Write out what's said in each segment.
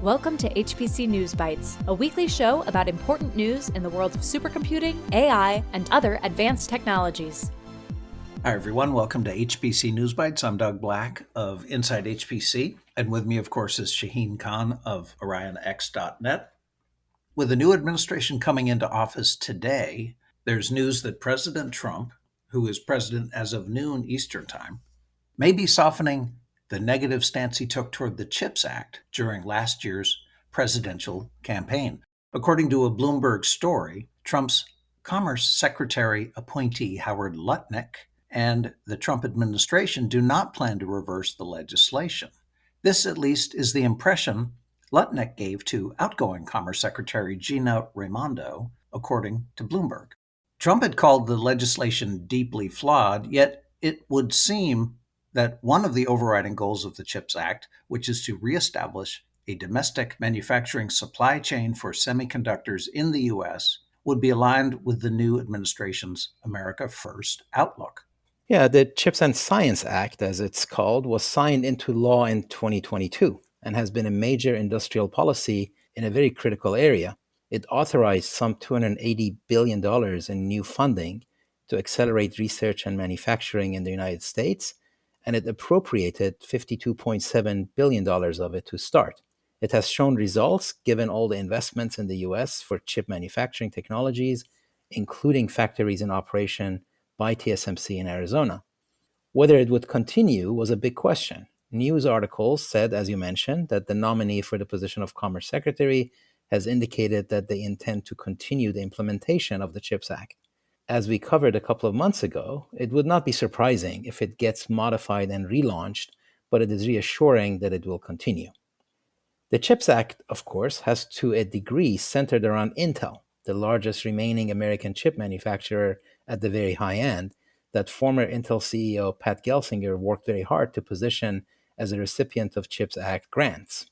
Welcome to HPC News Bytes, a weekly show about important news in the world of supercomputing, AI, and other advanced technologies. Hi, everyone. Welcome to HPC News Bytes. I'm Doug Black of Inside HPC. And with me, of course, is Shaheen Khan of OrionX.net. With the new administration coming into office today, there's news that President Trump, who is president as of noon Eastern Time, may be softening the negative stance he took toward the CHIPS Act during last year's presidential campaign. According to a Bloomberg story, Trump's Commerce Secretary appointee Howard Lutnick and the Trump administration do not plan to reverse the legislation. This, at least, is the impression Lutnick gave to outgoing Commerce Secretary Gina Raimondo, according to Bloomberg. Trump had called the legislation deeply flawed, yet it would seem that one of the overriding goals of the CHIPS Act, which is to reestablish a domestic manufacturing supply chain for semiconductors in the U.S., would be aligned with the new administration's America First outlook. Yeah, the Chips and Science Act, as it's called, was signed into law in 2022 and has been a major industrial policy in a very critical area. It authorized some $280 billion in new funding to accelerate research and manufacturing in the United States, and it appropriated $52.7 billion of it to start. It has shown results given all the investments in the US for chip manufacturing technologies, including factories in operation by TSMC in Arizona. Whether it would continue was a big question. News articles said, as you mentioned, that the nominee for the position of Commerce Secretary has indicated that they intend to continue the implementation of the CHIPS Act. As we covered a couple of months ago, it would not be surprising if it gets modified and relaunched, but it is reassuring that it will continue. The CHIPS Act, of course, has to a degree centered around Intel, the largest remaining American chip manufacturer at the very high end, that former Intel CEO Pat Gelsinger worked very hard to position as a recipient of CHIPS Act grants.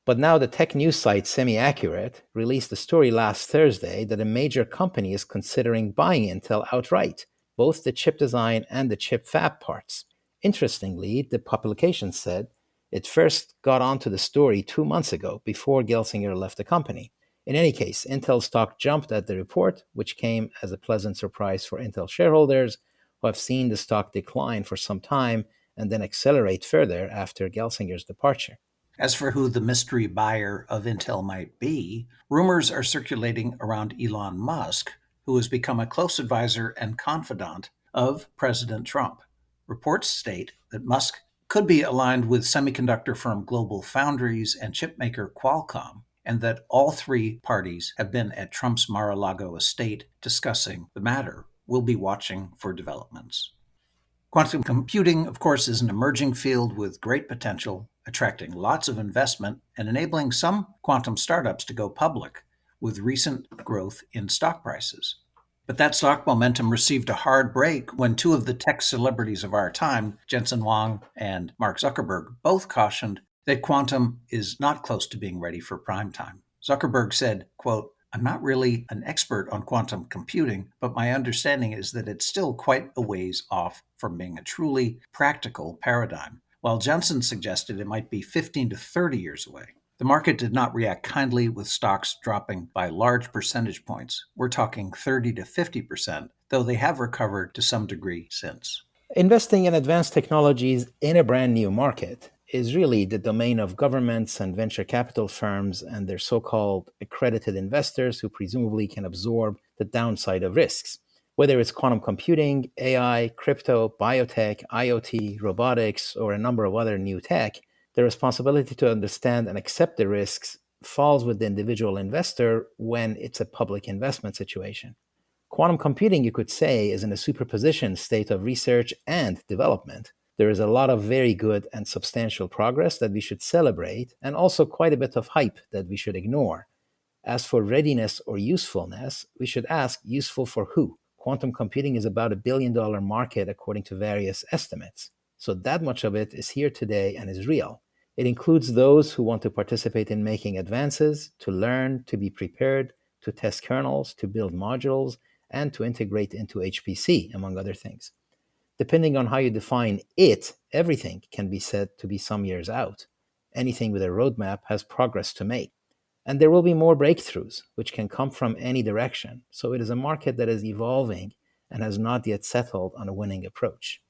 But now the tech news site Semi-Accurate released a story last Thursday that a major company is considering buying Intel outright, both the chip design and the chip fab parts. Interestingly, the publication said it first got onto the story 2 months ago, before Gelsinger left the company. In any case, Intel stock jumped at the report, which came as a pleasant surprise for Intel shareholders, who have seen the stock decline for some time and then accelerate further after Gelsinger's departure. As for who the mystery buyer of Intel might be, rumors are circulating around Elon Musk, who has become a close advisor and confidant of President Trump. Reports state that Musk could be aligned with semiconductor firm Global Foundries and chipmaker Qualcomm, and that all three parties have been at Trump's Mar-a-Lago estate discussing the matter. We'll be watching for developments. Quantum computing, of course, is an emerging field with great potential, attracting lots of investment and enabling some quantum startups to go public, with recent growth in stock prices. But that stock momentum received a hard break when two of the tech celebrities of our time, Jensen Huang and Mark Zuckerberg, both cautioned that quantum is not close to being ready for prime time. Zuckerberg said, quote, "I'm not really an expert on quantum computing, but my understanding is that it's still quite a ways off from being a truly practical paradigm," while Jensen suggested it might be 15 to 30 years away. The market did not react kindly, with stocks dropping by large percentage points. We're talking 30 to 50%, though they have recovered to some degree since. Investing in advanced technologies in a brand new market is really the domain of governments and venture capital firms and their so-called accredited investors, who presumably can absorb the downside of risks. Whether it's quantum computing, AI, crypto, biotech, IoT, robotics, or a number of other new tech, the responsibility to understand and accept the risks falls with the individual investor when it's a public investment situation. Quantum computing, you could say, is in a superposition state of research and development. There is a lot of very good and substantial progress that we should celebrate, and also quite a bit of hype that we should ignore. As for readiness or usefulness, we should ask, useful for who? Quantum computing is about $1 billion market according to various estimates. So that much of it is here today and is real. It includes those who want to participate in making advances, to learn, to be prepared, to test kernels, to build modules, and to integrate into HPC, among other things. Depending on how you define it, everything can be said to be some years out. anything with a roadmap has progress to make. And there will be more breakthroughs, which can come from any direction. So it is a market that is evolving and has not yet settled on a winning approach.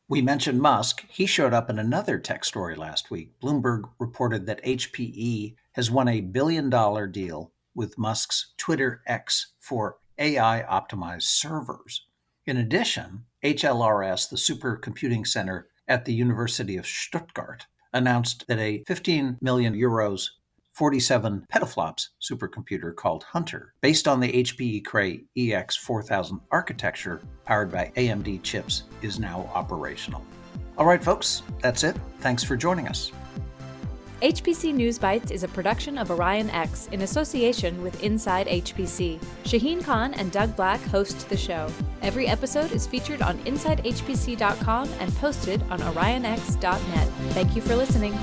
We mentioned Musk. He showed up in another tech story last week. Bloomberg reported that HPE has won a $1 billion deal with Musk's Twitter X for AI-optimized servers. In addition, HLRS, the supercomputing center at the University of Stuttgart, announced that a 15 million euros 47 petaflops supercomputer called Hunter, based on the HPE Cray EX4000 architecture powered by AMD chips, is now operational. All right, folks, that's it. Thanks for joining us. HPC News Bytes is a production of Orion X in association with Inside HPC. Shaheen Khan and Doug Black host the show. Every episode is featured on InsideHPC.com and posted on OrionX.net. Thank you for listening.